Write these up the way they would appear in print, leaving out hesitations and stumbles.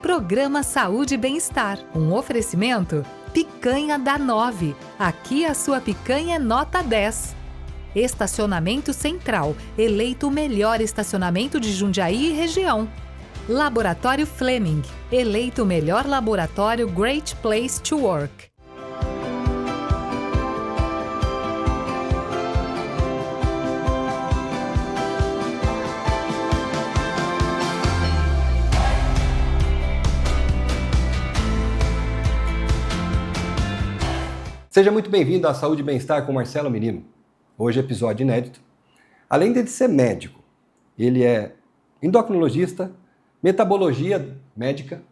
Programa Saúde e Bem-Estar. Um oferecimento Picanha da 9. Aqui a sua picanha é nota 10. Estacionamento Central. Eleito o melhor estacionamento de Jundiaí e região. Laboratório Fleming. Eleito o melhor laboratório Great Place to Work. Seja muito bem-vindo à Saúde e Bem-Estar com Marcelo Menino. Hoje é episódio inédito. Além de ser médico, ele é endocrinologista, metabologia médica,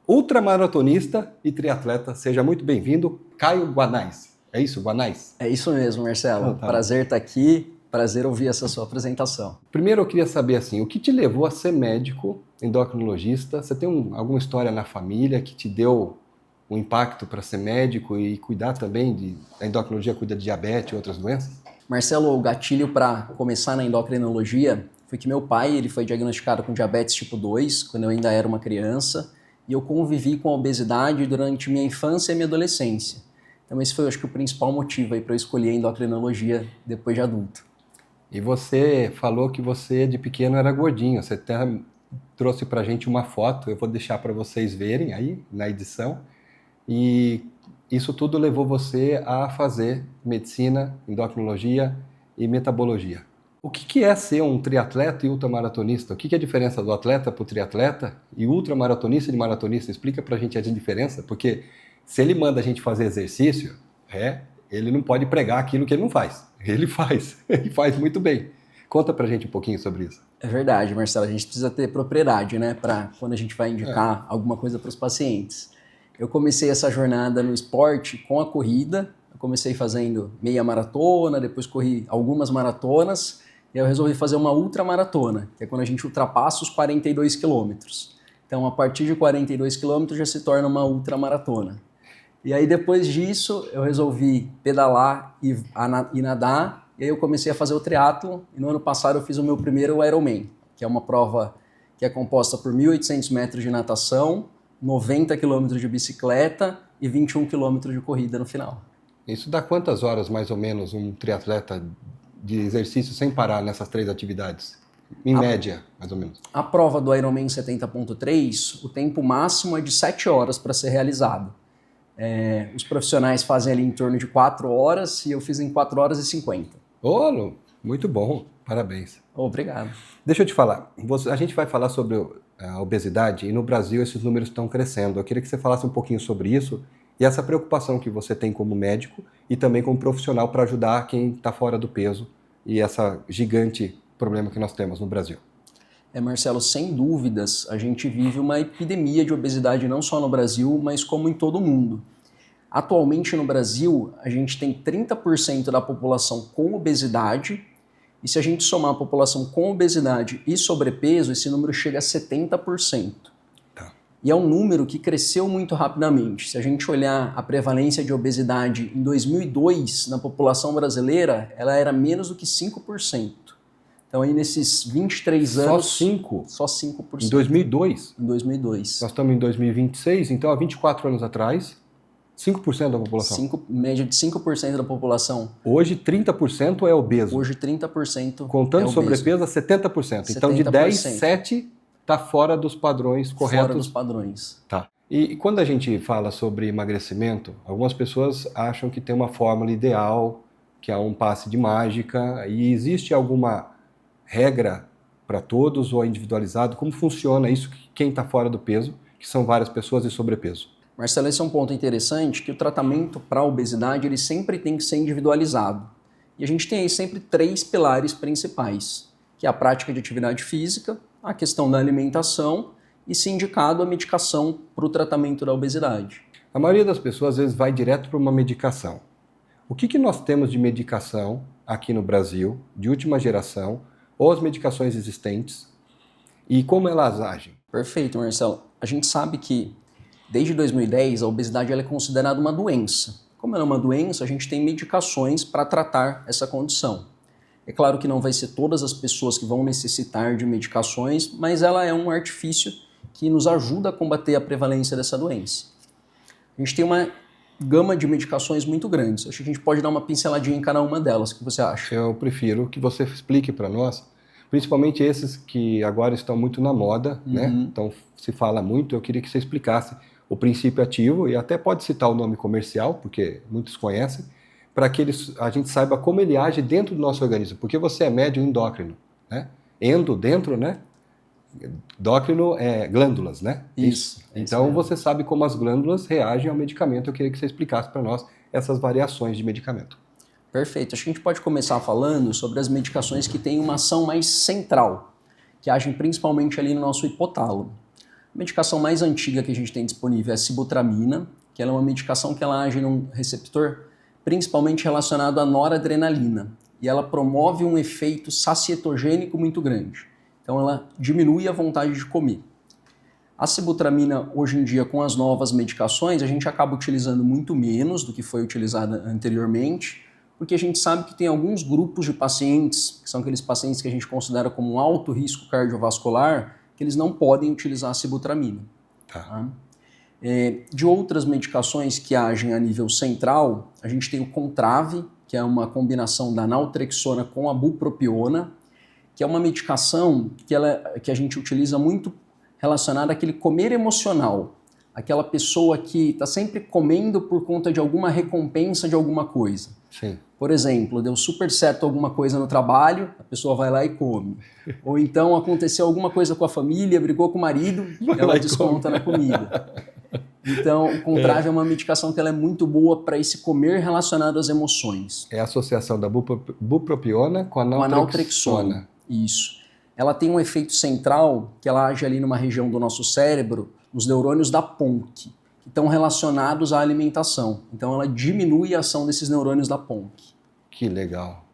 ultramaratonista e triatleta. Seja muito bem-vindo, Caio Guanais. É isso, Guanais? É isso mesmo, Marcelo. Prazer estar aqui, prazer ouvir essa sua apresentação. Primeiro eu queria saber assim, o que te levou a ser médico, endocrinologista? Você tem alguma história na família que te deu um impacto para ser médico e cuidar também a endocrinologia cuida de diabetes e outras doenças? Marcelo, o gatilho para começar na endocrinologia foi que meu pai ele foi diagnosticado com diabetes tipo 2 quando eu ainda era uma criança e eu convivi com a obesidade durante minha infância e minha adolescência. Então esse foi, acho que, o principal motivo para eu escolher a endocrinologia depois de adulto. E você falou que você de pequeno era gordinho, você até trouxe para a gente uma foto, eu vou deixar para vocês verem aí na edição. E isso tudo levou você a fazer medicina, endocrinologia e metabologia. O que é ser um triatleta e ultramaratonista? O que é a diferença do atleta para o triatleta e ultramaratonista de maratonista? Explica pra gente a diferença, porque se ele manda a gente fazer exercício, ele não pode pregar aquilo que ele não faz. Ele faz muito bem. Conta pra gente um pouquinho sobre isso. É verdade, Marcelo, a gente precisa ter propriedade, né, para quando a gente vai indicar alguma coisa para os pacientes. Eu comecei essa jornada no esporte com a corrida. Eu comecei fazendo meia maratona, depois corri algumas maratonas e eu resolvi fazer uma ultramaratona, que é quando a gente ultrapassa os 42 quilômetros. Então, a partir de 42 quilômetros já se torna uma ultramaratona. E aí, depois disso, eu resolvi pedalar e nadar, e aí eu comecei a fazer o triatlo, e no ano passado eu fiz o meu primeiro Ironman, que é uma prova que é composta por 1.800 metros de natação, 90 km de bicicleta e 21 km de corrida no final. Isso dá quantas horas, mais ou menos, um triatleta de exercício sem parar nessas três atividades? Em média, mais ou menos. A prova do Ironman 70.3, o tempo máximo é de 7 horas para ser realizado. Os profissionais fazem ali em torno de 4 horas e eu fiz em 4 horas e 50. Ô, muito bom, parabéns. Obrigado. Deixa eu te falar, a gente vai falar sobre a obesidade e no Brasil esses números estão crescendo. Eu queria que você falasse um pouquinho sobre isso e essa preocupação que você tem como médico e também como profissional para ajudar quem está fora do peso e essa gigante problema que nós temos no Brasil. Marcelo, sem dúvidas, a gente vive uma epidemia de obesidade não só no Brasil, mas como em todo o mundo. Atualmente no Brasil, a gente tem 30% da população com obesidade. E se a gente somar a população com obesidade e sobrepeso, esse número chega a 70%. Tá. E é um número que cresceu muito rapidamente. Se a gente olhar a prevalência de obesidade em 2002 na população brasileira, ela era menos do que 5%. Então aí nesses 23 anos... Só 5%? Só 5%. Em 2002? Em 2002. Nós estamos em 2026, então há 24 anos atrás... 5% da população? Média de 5% da população. Hoje 30% é obeso. Hoje 30% contando é obeso. Sobrepeso a 70%. Então de 10, 7 está fora dos padrões corretos. Fora dos padrões. Tá. E quando a gente fala sobre emagrecimento, algumas pessoas acham que tem uma fórmula ideal, que é um passe de mágica, e existe alguma regra para todos ou é individualizado? Como funciona isso quem está fora do peso, que são várias pessoas e sobrepeso? Marcelo, esse é um ponto interessante, que o tratamento para a obesidade ele sempre tem que ser individualizado. E a gente tem aí sempre 3 pilares principais, que é a prática de atividade física, a questão da alimentação e, se indicado, a medicação para o tratamento da obesidade. A maioria das pessoas, às vezes, vai direto para uma medicação. O que nós temos de medicação aqui no Brasil, de última geração, ou as medicações existentes, e como elas agem? Perfeito, Marcelo. A gente sabe que desde 2010, a obesidade ela é considerada uma doença. Como ela é uma doença, a gente tem medicações para tratar essa condição. É claro que não vai ser todas as pessoas que vão necessitar de medicações, mas ela é um artifício que nos ajuda a combater a prevalência dessa doença. A gente tem uma gama de medicações muito grandes. Acho que a gente pode dar uma pinceladinha em cada uma delas. O que você acha? Eu prefiro que você explique para nós, principalmente esses que agora estão muito na moda, né? Então se fala muito, eu queria que você explicasse o princípio ativo, e até pode citar o nome comercial, porque muitos conhecem, para que a gente saiba como ele age dentro do nosso organismo, porque você é médio endócrino, né? Endo, dentro, né? Endócrino é glândulas, né? Isso. Então você sabe como as glândulas reagem ao medicamento. Eu queria que você explicasse para nós essas variações de medicamento. Perfeito. Acho que a gente pode começar falando sobre as medicações que têm uma ação mais central, que agem principalmente ali no nosso hipotálamo. A medicação mais antiga que a gente tem disponível é a sibutramina, que ela é uma medicação que ela age num receptor principalmente relacionado à noradrenalina, e ela promove um efeito sacietogênico muito grande. Então ela diminui a vontade de comer. A sibutramina, hoje em dia, com as novas medicações, a gente acaba utilizando muito menos do que foi utilizada anteriormente, porque a gente sabe que tem alguns grupos de pacientes, que são aqueles pacientes que a gente considera como um alto risco cardiovascular, que eles não podem utilizar a sibutramina. Tá? De outras medicações que agem a nível central, a gente tem o Contrave, que é uma combinação da naltrexona com a bupropiona, que é uma medicação que a gente utiliza muito relacionada àquele comer emocional. Aquela pessoa que está sempre comendo por conta de alguma recompensa de alguma coisa. Sim. Por exemplo, deu super certo alguma coisa no trabalho, a pessoa vai lá e come. Ou então aconteceu alguma coisa com a família, brigou com o marido, ela desconta na comida. Então, o Contrave é uma medicação que ela é muito boa para esse comer relacionado às emoções. É a associação da bupropiona com a naltrexona. Isso. Ela tem um efeito central que ela age ali numa região do nosso cérebro, nos neurônios da PONC, que estão relacionados à alimentação. Então ela diminui a ação desses neurônios da PONC. Que legal.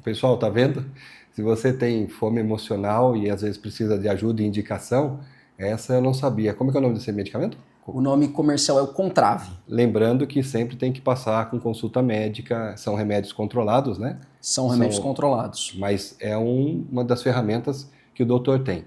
Pessoal, tá vendo? Se você tem fome emocional e às vezes precisa de ajuda e indicação, essa eu não sabia. Como é que é o nome desse medicamento? O nome comercial é o Contrave. Lembrando que sempre tem que passar com consulta médica, são remédios controlados, né? São remédios controlados. Mas é uma das ferramentas que o doutor tem.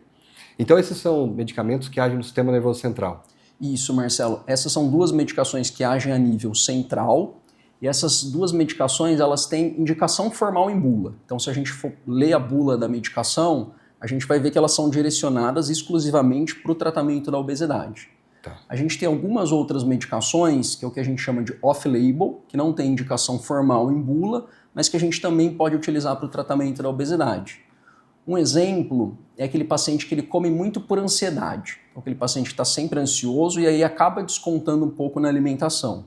Então esses são medicamentos que agem no sistema nervoso central. Isso, Marcelo. Essas são duas medicações que agem a nível central, e essas duas medicações elas têm indicação formal em bula. Então se a gente for ler a bula da medicação, a gente vai ver que elas são direcionadas exclusivamente para o tratamento da obesidade. Tá. A gente tem algumas outras medicações, que é o que a gente chama de off-label, que não tem indicação formal em bula, mas que a gente também pode utilizar para o tratamento da obesidade. Um exemplo é aquele paciente que ele come muito por ansiedade. Então, aquele paciente está sempre ansioso e aí acaba descontando um pouco na alimentação.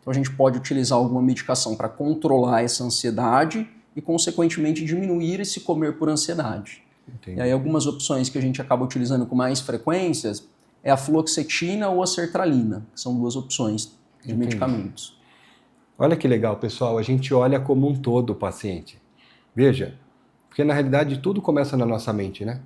Então a gente pode utilizar alguma medicação para controlar essa ansiedade e, consequentemente, diminuir esse comer por ansiedade. Entendi. E aí algumas opções que a gente acaba utilizando com mais frequências é a fluoxetina ou a sertralina, que são duas opções de medicamentos. Olha que legal, pessoal, a gente olha como um todo o paciente. Veja, porque na realidade tudo começa na nossa mente, né?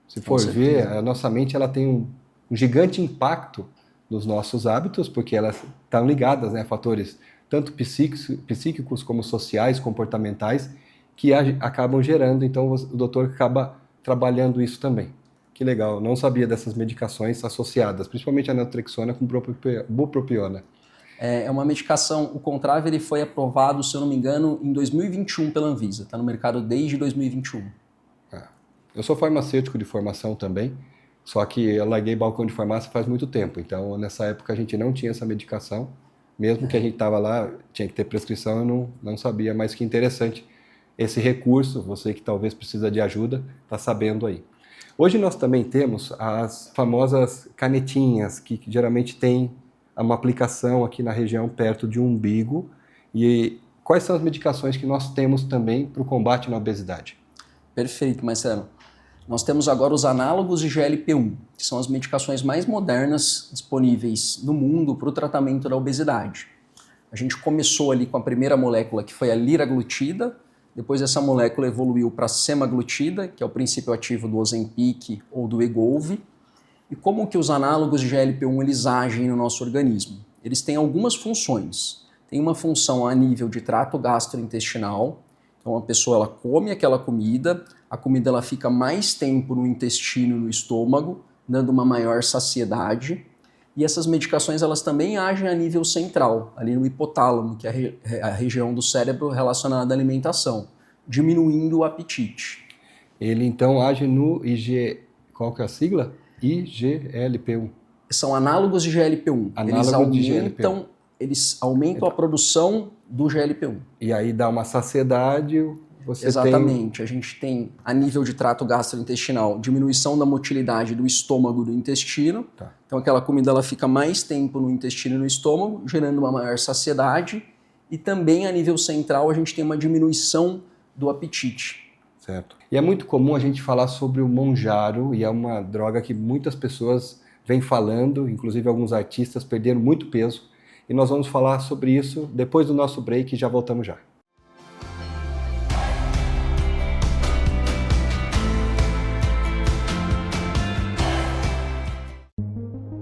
Se for ver, a nossa mente ela tem um gigante impacto nos nossos hábitos, porque elas estão ligadas, né, a fatores tanto psíquicos como sociais, comportamentais, que acabam gerando, então o doutor acaba trabalhando isso também. Que legal, não sabia dessas medicações associadas, principalmente a naltrexona com bupropiona. É uma medicação, o Contrave ele foi aprovado, se eu não me engano, em 2021 pela Anvisa, está no mercado desde 2021. Eu sou farmacêutico de formação também, só que eu larguei balcão de farmácia faz muito tempo, então nessa época a gente não tinha essa medicação, mesmo que a gente estava lá, tinha que ter prescrição, eu não sabia, mas que interessante esse recurso, você que talvez precisa de ajuda, está sabendo aí. Hoje nós também temos as famosas canetinhas, que geralmente tem uma aplicação aqui na região perto de um umbigo. E quais são as medicações que nós temos também para o combate na obesidade? Perfeito, Marcelo. Nós temos agora os análogos de GLP-1, que são as medicações mais modernas disponíveis no mundo para o tratamento da obesidade. A gente começou ali com a primeira molécula, que foi a liraglutida. Depois essa molécula evoluiu para a semaglutida, que é o princípio ativo do Ozempic ou do Wegovy. E como que os análogos de GLP-1 eles agem no nosso organismo? Eles têm algumas funções. Tem uma função a nível de trato gastrointestinal. Então a pessoa ela come aquela comida, a comida ela fica mais tempo no intestino, no estômago, dando uma maior saciedade. E essas medicações elas também agem a nível central, ali no hipotálamo, que é a região do cérebro relacionada à alimentação, diminuindo o apetite. Ele então age no qual que é a sigla? IGLP-1. São análogos de GLP-1. Eles aumentam a produção do GLP-1. E aí dá uma saciedade, Exatamente. A gente tem, a nível de trato gastrointestinal, diminuição da motilidade do estômago do intestino. Tá. Então aquela comida ela fica mais tempo no intestino e no estômago, gerando uma maior saciedade. E também a nível central a gente tem uma diminuição do apetite. Certo. E é muito comum a gente falar sobre o Mounjaro, e é uma droga que muitas pessoas vêm falando, inclusive alguns artistas perderam muito peso. E nós vamos falar sobre isso depois do nosso break e já voltamos já.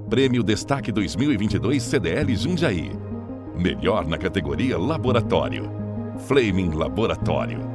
Prêmio Destaque 2022 CDL Jundiaí. Melhor na categoria Laboratório. Flaming Laboratório.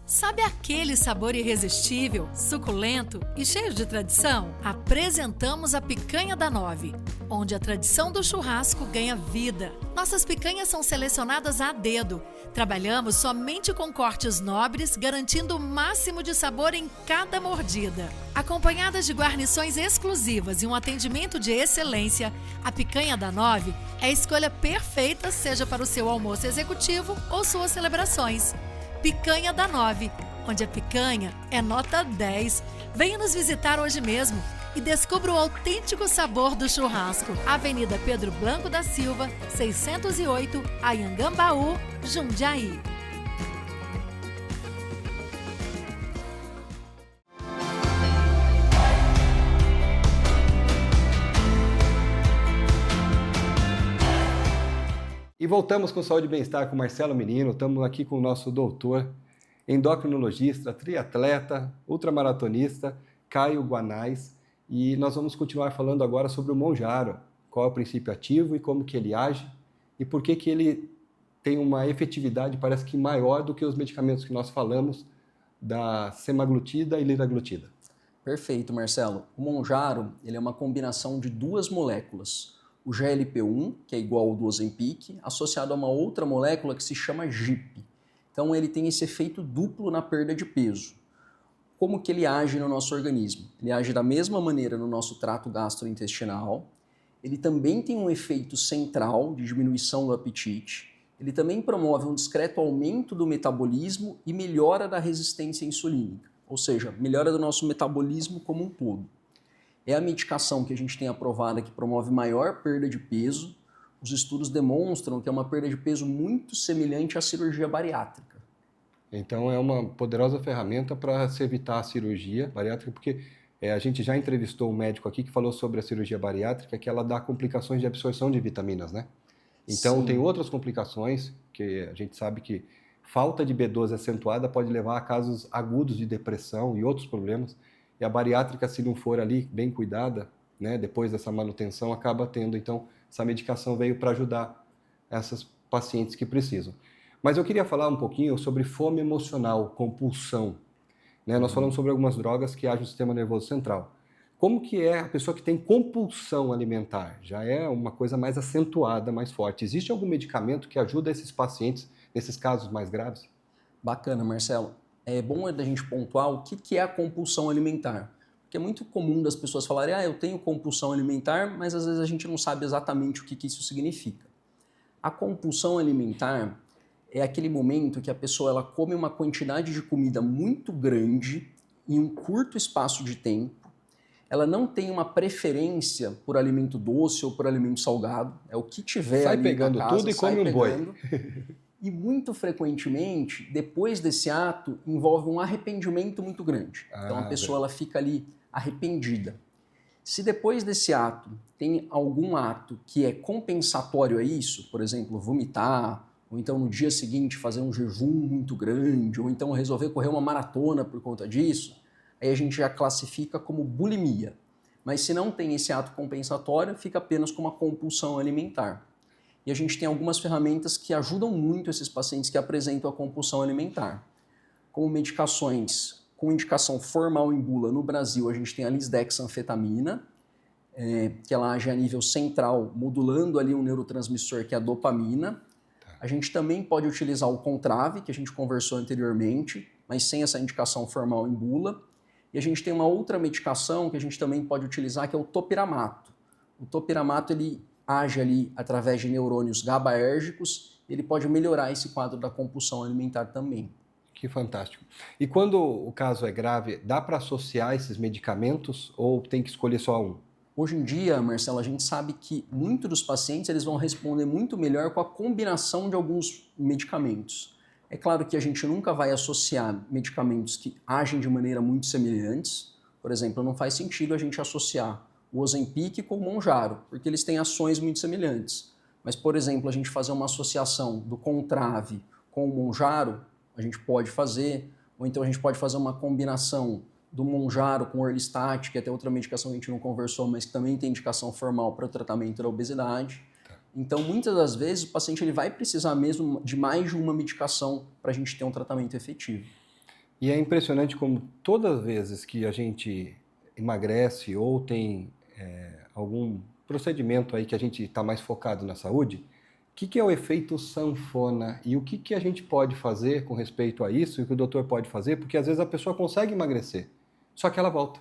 Sabe aquele sabor irresistível, suculento e cheio de tradição? Apresentamos a Picanha da 9, onde a tradição do churrasco ganha vida. Nossas picanhas são selecionadas a dedo. Trabalhamos somente com cortes nobres, garantindo o máximo de sabor em cada mordida. Acompanhadas de guarnições exclusivas e um atendimento de excelência, a Picanha da 9 é a escolha perfeita, seja para o seu almoço executivo ou suas celebrações. Picanha da 9, onde a picanha é nota 10. Venha nos visitar hoje mesmo e descubra o autêntico sabor do churrasco. Avenida Pedro Blanco da Silva, 608, Anhangambaú, Jundiaí. E voltamos com Saúde e Bem-Estar com Marcelo Menino. Estamos aqui com o nosso doutor, endocrinologista, triatleta, ultramaratonista, Caio Guanais. E nós vamos continuar falando agora sobre o Mounjaro, qual é o princípio ativo e como que ele age e por que que ele tem uma efetividade, parece que maior do que os medicamentos que nós falamos da semaglutida e liraglutida. Perfeito, Marcelo. O Mounjaro ele é uma combinação de duas moléculas. O GLP-1, que é igual ao do Ozempic, associado a uma outra molécula que se chama GIP. Então ele tem esse efeito duplo na perda de peso. Como que ele age no nosso organismo? Ele age da mesma maneira no nosso trato gastrointestinal. Ele também tem um efeito central de diminuição do apetite. Ele também promove um discreto aumento do metabolismo e melhora da resistência insulínica, ou seja, melhora do nosso metabolismo como um todo. É a medicação que a gente tem aprovada que promove maior perda de peso. Os estudos demonstram que é uma perda de peso muito semelhante à cirurgia bariátrica. Então é uma poderosa ferramenta para se evitar a cirurgia bariátrica, porque a gente já entrevistou um médico aqui que falou sobre a cirurgia bariátrica, que ela dá complicações de absorção de vitaminas, né? Então tem outras complicações, que a gente sabe que falta de B12 acentuada pode levar a casos agudos de depressão e outros problemas. E a bariátrica, se não for ali bem cuidada, né, depois dessa manutenção, acaba tendo. Então, essa medicação veio para ajudar essas pacientes que precisam. Mas eu queria falar um pouquinho sobre fome emocional, compulsão. Né? Nós falamos sobre algumas drogas que agem no sistema nervoso central. Como que é a pessoa que tem compulsão alimentar? Já é uma coisa mais acentuada, mais forte. Existe algum medicamento que ajuda esses pacientes nesses casos mais graves? Bacana, Marcelo. É bom a gente pontuar o que é a compulsão alimentar. Porque é muito comum das pessoas falarem, eu tenho compulsão alimentar, mas às vezes a gente não sabe exatamente o que isso significa. A compulsão alimentar é aquele momento que a pessoa ela come uma quantidade de comida muito grande em um curto espaço de tempo. Ela não tem uma preferência por alimento doce ou por alimento salgado. É o que tiver sai ali pegando na casa, tudo e come um boi. E muito frequentemente, depois desse ato, envolve um arrependimento muito grande. Então a pessoa ela fica ali arrependida. Se depois desse ato tem algum ato que é compensatório a isso, por exemplo, vomitar, ou então no dia seguinte fazer um jejum muito grande, ou então resolver correr uma maratona por conta disso, aí a gente já classifica como bulimia. Mas se não tem esse ato compensatório, fica apenas com uma compulsão alimentar. E a gente tem algumas ferramentas que ajudam muito esses pacientes que apresentam a compulsão alimentar, como medicações com indicação formal em bula no Brasil, a gente tem a lisdexanfetamina, que ela age a nível central, modulando ali um neurotransmissor que é a dopamina. A gente também pode utilizar o Contrave, que a gente conversou anteriormente, mas sem essa indicação formal em bula. E a gente tem uma outra medicação que a gente também pode utilizar, que é o topiramato. O topiramato ele age ali através de neurônios GABAérgicos, ele pode melhorar esse quadro da compulsão alimentar também. Que fantástico. E quando o caso é grave, dá para associar esses medicamentos ou tem que escolher só um? Hoje em dia, Marcelo, a gente sabe que muitos dos pacientes eles vão responder muito melhor com a combinação de alguns medicamentos. É claro que a gente nunca vai associar medicamentos que agem de maneira muito semelhantes. Por exemplo, não faz sentido a gente associar o Ozempic com o Mounjaro, porque eles têm ações muito semelhantes. Mas, por exemplo, a gente fazer uma associação do Contrave com o Mounjaro, a gente pode fazer, ou então a gente pode fazer uma combinação do Mounjaro com o Orlistat, que é até outra medicação que a gente não conversou, mas que também tem indicação formal para o tratamento da obesidade. Então, muitas das vezes, o paciente ele vai precisar mesmo de mais de uma medicação para a gente ter um tratamento efetivo. E é impressionante como todas as vezes que a gente emagrece ou tem algum procedimento aí que a gente está mais focado na saúde, o que é o efeito sanfona e o que a gente pode fazer com respeito a isso e o que o doutor pode fazer? Porque às vezes a pessoa consegue emagrecer, só que ela volta.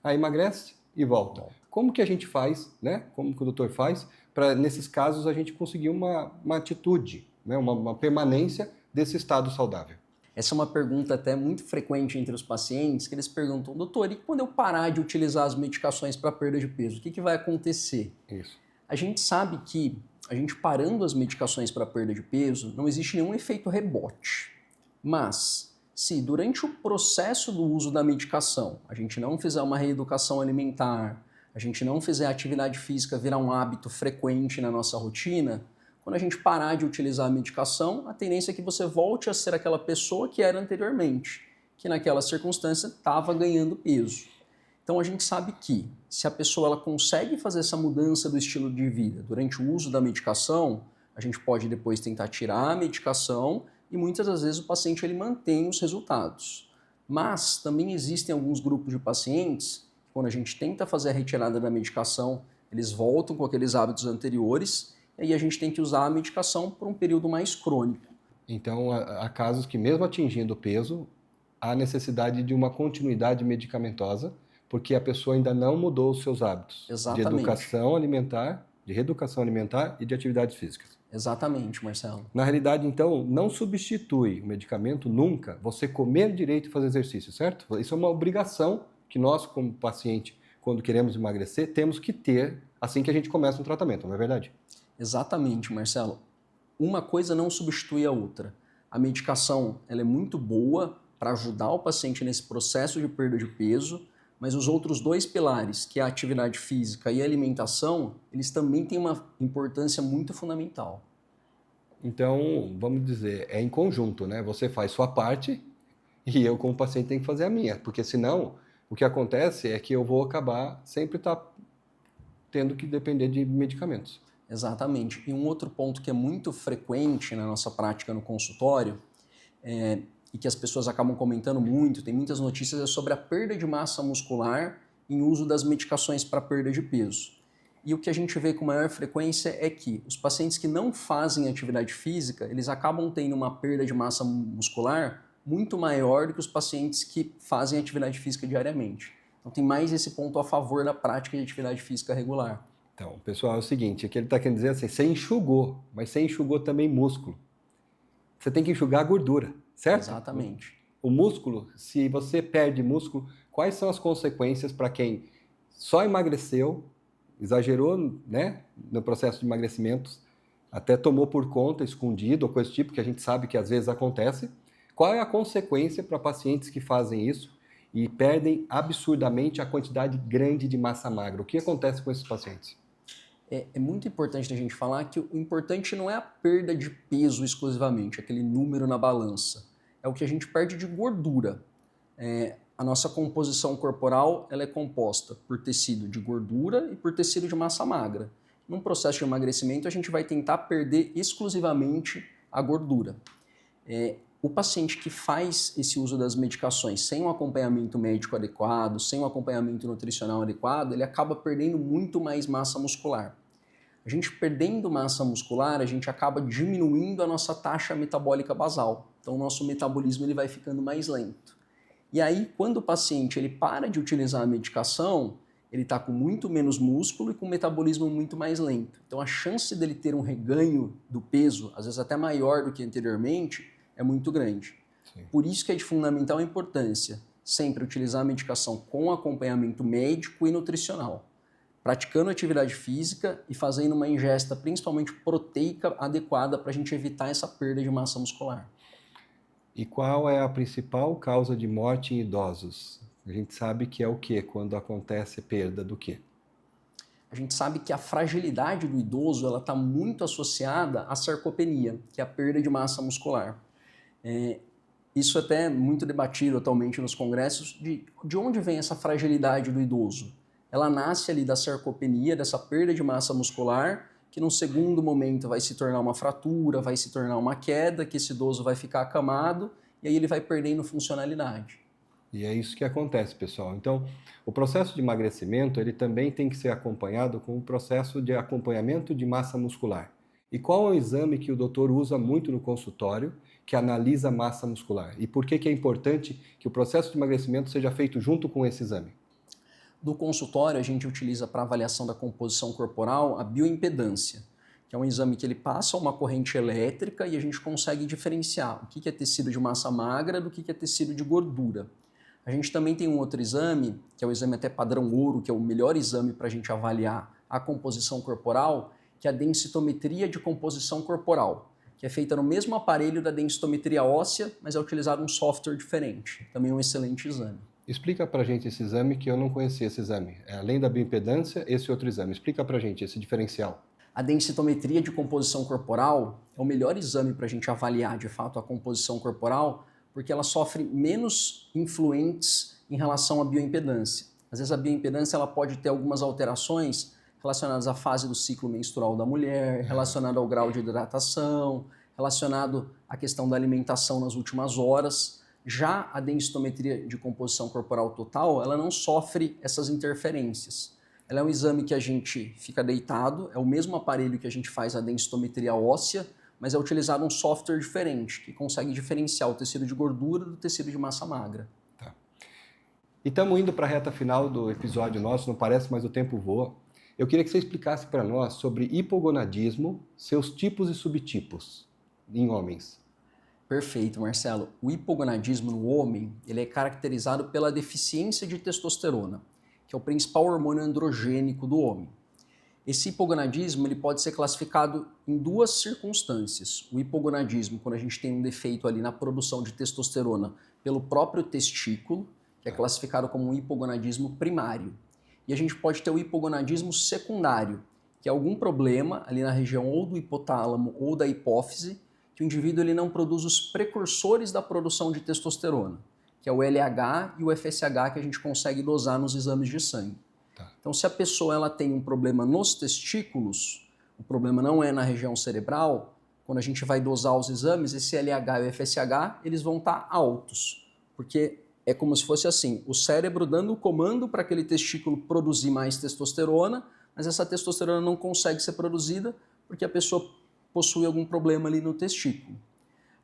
Aí emagrece e volta. Como que a gente faz, né? Como que o doutor faz para, nesses casos, a gente conseguir uma atitude, né? uma permanência desse estado saudável? Essa é uma pergunta até muito frequente entre os pacientes, que eles perguntam, doutor, e quando eu parar de utilizar as medicações para perda de peso, o que vai acontecer? Isso. A gente sabe que a gente parando as medicações para perda de peso, não existe nenhum efeito rebote. Mas, se durante o processo do uso da medicação, a gente não fizer uma reeducação alimentar, a gente não fizer a atividade física virar um hábito frequente na nossa rotina, quando a gente parar de utilizar a medicação, a tendência é que você volte a ser aquela pessoa que era anteriormente, que naquela circunstância estava ganhando peso. Então a gente sabe que se a pessoa ela consegue fazer essa mudança do estilo de vida durante o uso da medicação, a gente pode depois tentar tirar a medicação e muitas das vezes o paciente ele mantém os resultados. Mas também existem alguns grupos de pacientes que quando a gente tenta fazer a retirada da medicação, eles voltam com aqueles hábitos anteriores e aí a gente tem que usar a medicação por um período mais crônico. Então há casos que mesmo atingindo o peso, há necessidade de uma continuidade medicamentosa porque a pessoa ainda não mudou os seus hábitos. Exatamente. De educação alimentar, de reeducação alimentar e de atividades físicas. Exatamente, Marcelo. Na realidade, então, não substitui o medicamento nunca você comer direito e fazer exercício, certo? Isso é uma obrigação que nós, como paciente, quando queremos emagrecer, temos que ter assim que a gente começa um tratamento, não é verdade? Exatamente, Marcelo. Uma coisa não substitui a outra. A medicação ela é muito boa para ajudar o paciente nesse processo de perda de peso, mas os outros dois pilares, que é a atividade física e a alimentação, eles também têm uma importância muito fundamental. Então, vamos dizer, é em conjunto, né? Você faz sua parte e eu, como paciente, tenho que fazer a minha, porque senão o que acontece é que eu vou acabar sempre tendo que depender de medicamentos. Exatamente. E um outro ponto que é muito frequente na nossa prática no consultório e que as pessoas acabam comentando muito, tem muitas notícias, é sobre a perda de massa muscular em uso das medicações para perda de peso. E o que a gente vê com maior frequência é que os pacientes que não fazem atividade física, eles acabam tendo uma perda de massa muscular muito maior do que os pacientes que fazem atividade física diariamente. Então tem mais esse ponto a favor da prática de atividade física regular. Então, pessoal, é o seguinte, aqui ele está querendo dizer assim, você enxugou, mas você enxugou também músculo. Você tem que enxugar a gordura, certo? Exatamente. O músculo, se você perde músculo, quais são as consequências para quem só emagreceu, exagerou, né, no processo de emagrecimento, até tomou por conta, escondido, ou coisa do tipo, que a gente sabe que às vezes acontece. Qual é a consequência para pacientes que fazem isso e perdem absurdamente a quantidade grande de massa magra? O que acontece com esses pacientes? É muito importante a gente falar que o importante não é a perda de peso exclusivamente, aquele número na balança. É o que a gente perde de gordura. A nossa composição corporal ela é composta por tecido de gordura e por tecido de massa magra. Num processo de emagrecimento, a gente vai tentar perder exclusivamente a gordura. O paciente que faz esse uso das medicações sem um acompanhamento médico adequado, sem um acompanhamento nutricional adequado, ele acaba perdendo muito mais massa muscular. A gente perdendo massa muscular, a gente acaba diminuindo a nossa taxa metabólica basal. Então o nosso metabolismo ele vai ficando mais lento. E aí, quando o paciente ele para de utilizar a medicação, ele está com muito menos músculo e com um metabolismo muito mais lento. Então a chance dele ter um reganho do peso, às vezes até maior do que anteriormente, é muito grande. Sim. Por isso que é de fundamental importância sempre utilizar a medicação com acompanhamento médico e nutricional, praticando atividade física e fazendo uma ingesta principalmente proteica adequada para a gente evitar essa perda de massa muscular. E qual é a principal causa de morte em idosos? A gente sabe que é o quê? Quando acontece perda do quê? A gente sabe que a fragilidade do idoso ela está muito associada à sarcopenia, que é a perda de massa muscular. Isso até é muito debatido atualmente nos congressos, de onde vem essa fragilidade do idoso. Ela nasce ali da sarcopenia, dessa perda de massa muscular, que num segundo momento vai se tornar uma fratura, vai se tornar uma queda, que esse idoso vai ficar acamado e aí ele vai perdendo funcionalidade. E é isso que acontece, pessoal. Então, o processo de emagrecimento, ele também tem que ser acompanhado com o processo de acompanhamento de massa muscular. E qual é o exame que o doutor usa muito no consultório, que analisa a massa muscular? E por que é importante que o processo de emagrecimento seja feito junto com esse exame? Do consultório, a gente utiliza para avaliação da composição corporal a bioimpedância, que é um exame que ele passa uma corrente elétrica e a gente consegue diferenciar o que é tecido de massa magra do que é tecido de gordura. A gente também tem um outro exame, que é o exame até padrão ouro, que é o melhor exame para a gente avaliar a composição corporal, que é a densitometria de composição corporal, que é feita no mesmo aparelho da densitometria óssea, mas é utilizado um software diferente. Também é um excelente exame. Explica pra gente esse exame, que eu não conhecia esse exame. Além da bioimpedância, esse outro exame. Explica pra gente esse diferencial. A densitometria de composição corporal é o melhor exame para a gente avaliar de fato a composição corporal, porque ela sofre menos influentes em relação à bioimpedância. Às vezes a bioimpedância ela pode ter algumas alterações relacionadas à fase do ciclo menstrual da mulher, relacionado ao grau de hidratação, relacionado à questão da alimentação nas últimas horas. Já a densitometria de composição corporal total, ela não sofre essas interferências. Ela é um exame que a gente fica deitado, é o mesmo aparelho que a gente faz a densitometria óssea, mas é utilizado um software diferente, que consegue diferenciar o tecido de gordura do tecido de massa magra. Tá. E estamos indo para a reta final do episódio nosso, não parece, mas o tempo voa. Eu queria que você explicasse para nós sobre hipogonadismo, seus tipos e subtipos em homens. Perfeito, Marcelo. O hipogonadismo no homem ele é caracterizado pela deficiência de testosterona, que é o principal hormônio androgênico do homem. Esse hipogonadismo ele pode ser classificado em duas circunstâncias. O hipogonadismo, quando a gente tem um defeito ali na produção de testosterona pelo próprio testículo, que é classificado como um hipogonadismo primário. E a gente pode ter o hipogonadismo secundário, que é algum problema ali na região ou do hipotálamo ou da hipófise, que o indivíduo ele não produz os precursores da produção de testosterona, que é o LH e o FSH que a gente consegue dosar nos exames de sangue. Tá. Então, se a pessoa ela tem um problema nos testículos, o problema não é na região cerebral, quando a gente vai dosar os exames, esse LH e o FSH eles vão estar altos, porque é como se fosse assim, o cérebro dando o comando para aquele testículo produzir mais testosterona, mas essa testosterona não consegue ser produzida porque a pessoa possui algum problema ali no testículo.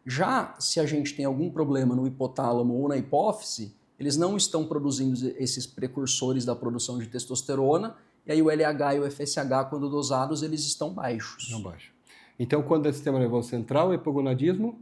Já se a gente tem algum problema no hipotálamo ou na hipófise, eles não estão produzindo esses precursores da produção de testosterona, e aí o LH e o FSH, quando dosados, eles estão baixos. Não baixo. Então, quando é sistema nervoso central, é hipogonadismo?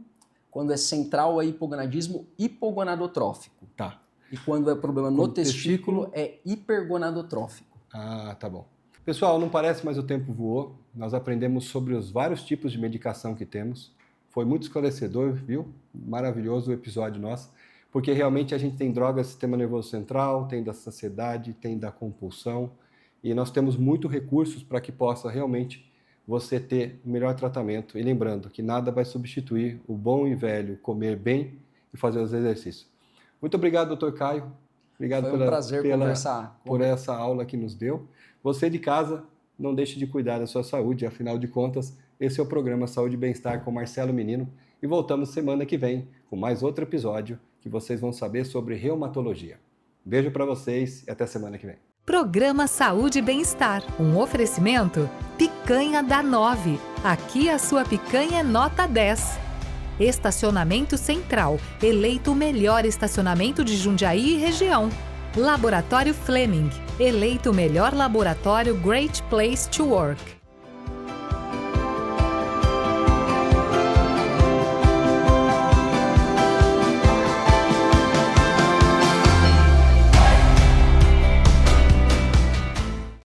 Quando é central, é hipogonadismo hipogonadotrófico. Tá. E quando é problema no testículo, é hipergonadotrófico. Ah, tá bom. Pessoal, não parece, mas o tempo voou. Nós aprendemos sobre os vários tipos de medicação que temos. Foi muito esclarecedor, viu? Maravilhoso o episódio nosso. Porque realmente a gente tem drogas do sistema nervoso central, tem da saciedade, tem da compulsão. E nós temos muitos recursos para que possa realmente você ter o melhor tratamento. E lembrando que nada vai substituir o bom e velho comer bem e fazer os exercícios. Muito obrigado, Dr. Caio. Obrigado Foi um prazer conversar por essa aula que nos deu. Você de casa, não deixe de cuidar da sua saúde. Afinal de contas, esse é o programa Saúde e Bem-Estar com Marcelo Menino. E voltamos semana que vem com mais outro episódio que vocês vão saber sobre reumatologia. Beijo para vocês e até semana que vem. Programa Saúde e Bem-Estar. Um oferecimento Picanha da 9. Aqui a sua picanha é nota 10. Estacionamento Central. Eleito o melhor estacionamento de Jundiaí e região. Laboratório Fleming. Eleito o melhor laboratório Great Place to Work.